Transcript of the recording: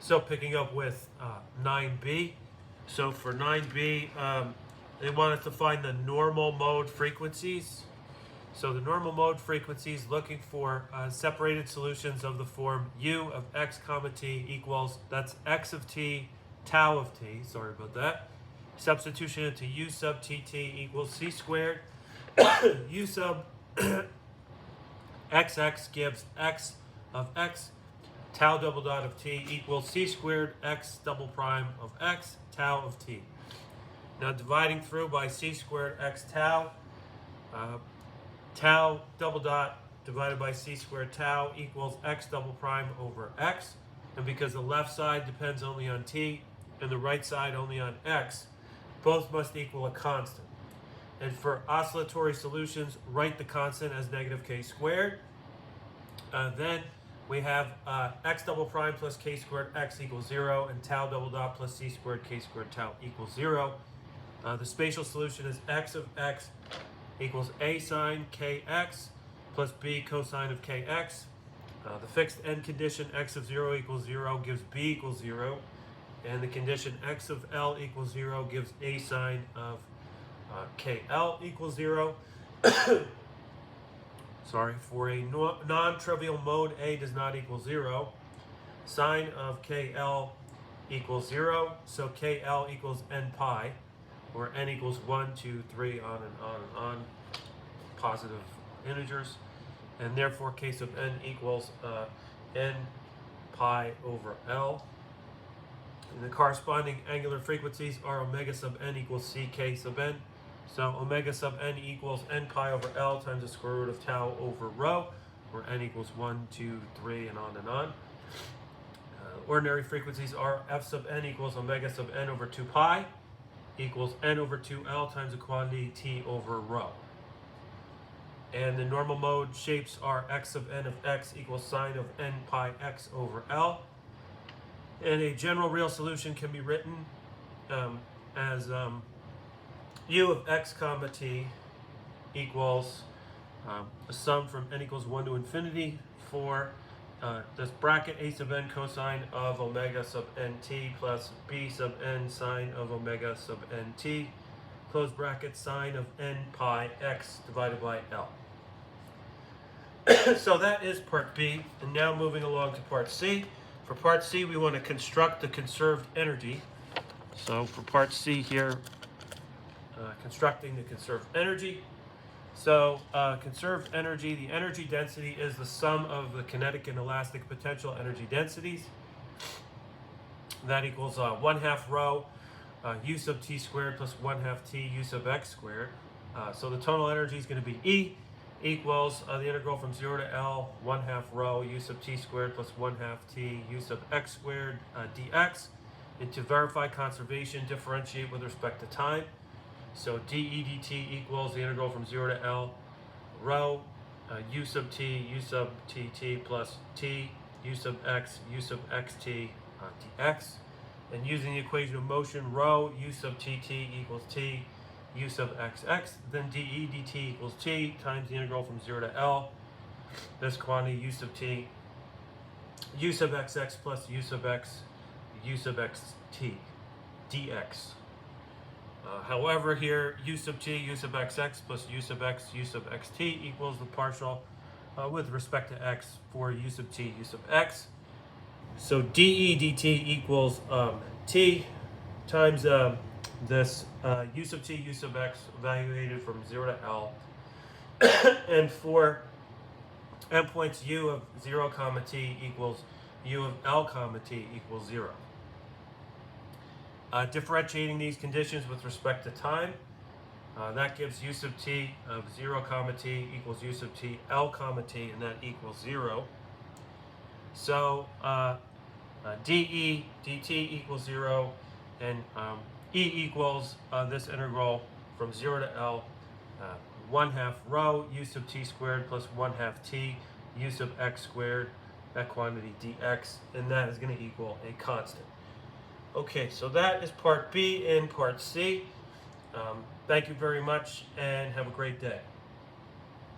So picking up with 9b. So for 9b, they want us to find the normal mode frequencies. So the normal mode frequencies looking for separated solutions of the form u of x comma t equals, that's x of t, tau of t, sorry about that. Substitution into u sub tt equals c squared. U sub xx gives x of x, tau double dot of t equals c squared x double prime of x, tau of t. Now dividing through by c squared x tau, tau double dot divided by c squared tau equals x double prime over x. And because the left side depends only on t and the right side only on x, both must equal a constant. And for oscillatory solutions, write the constant as negative k squared. Then we have x double prime plus k squared x equals 0, and tau double dot plus c squared k squared tau equals 0. The spatial solution is x of x equals a sine kx plus b cosine of kx. The fixed end condition x of 0 equals 0 gives b equals 0. And the condition x of L equals 0 gives a sine of KL equals 0. Sorry, for a non-trivial mode A does not equal 0. Sine of KL equals 0, so KL equals n pi, where n equals 1, 2, 3, on and on and on, positive integers. And therefore, k sub n equals n pi over L. And the corresponding angular frequencies are omega sub n equals ck sub n. So omega sub n equals n pi over L times the square root of tau over rho, where n equals 1, 2, 3, and on and on. Ordinary frequencies are f sub n equals omega sub n over 2 pi equals n over 2L times the quantity t over rho. And the normal mode shapes are x sub n of x equals sine of n pi x over L. And a general real solution can be written as u of x comma t equals a sum from n equals 1 to infinity for this bracket a sub n cosine of omega sub nt plus b sub n sine of omega sub nt, close bracket sine of n pi x divided by L. So that is part B, and now moving along to part C. For part C, we want to construct the conserved energy. So for part C here, constructing the conserved energy. So conserved energy, the energy density is the sum of the kinetic and elastic potential energy densities. That equals 1/2 rho u sub t squared plus 1/2 t u sub x squared. So the total energy is going to be E equals the integral from 0 to L 1/2 rho u sub t squared plus 1/2 t u sub x squared dx. And to verify conservation, differentiate with respect to time. So dE dt equals the integral from 0 to L rho u sub t tt plus t u sub x xt dx. And using the equation of motion, rho u sub tt equals t u sub xx, then dE dt equals t times the integral from 0 to L, this quantity u sub t, u sub xx plus u sub x, u sub xt, dx. However, here u sub t, u sub xx plus u sub x, u sub xt equals the partial with respect to x for u sub t, u sub x. So dE dt equals t times this u sub t, u sub x evaluated from 0 to L. And for endpoints u of 0 comma t equals u of L comma t equals 0. Differentiating these conditions with respect to time, that gives u sub t of 0 comma t equals u sub t L comma t, and that equals 0. So dE dt equals 0, and E equals this integral from 0 to L 1/2 rho u sub t squared plus 1/2 t u sub x squared, that quantity dx, and that is going to equal a constant. Okay, so that is part B and part C. Thank you very much, and have a great day.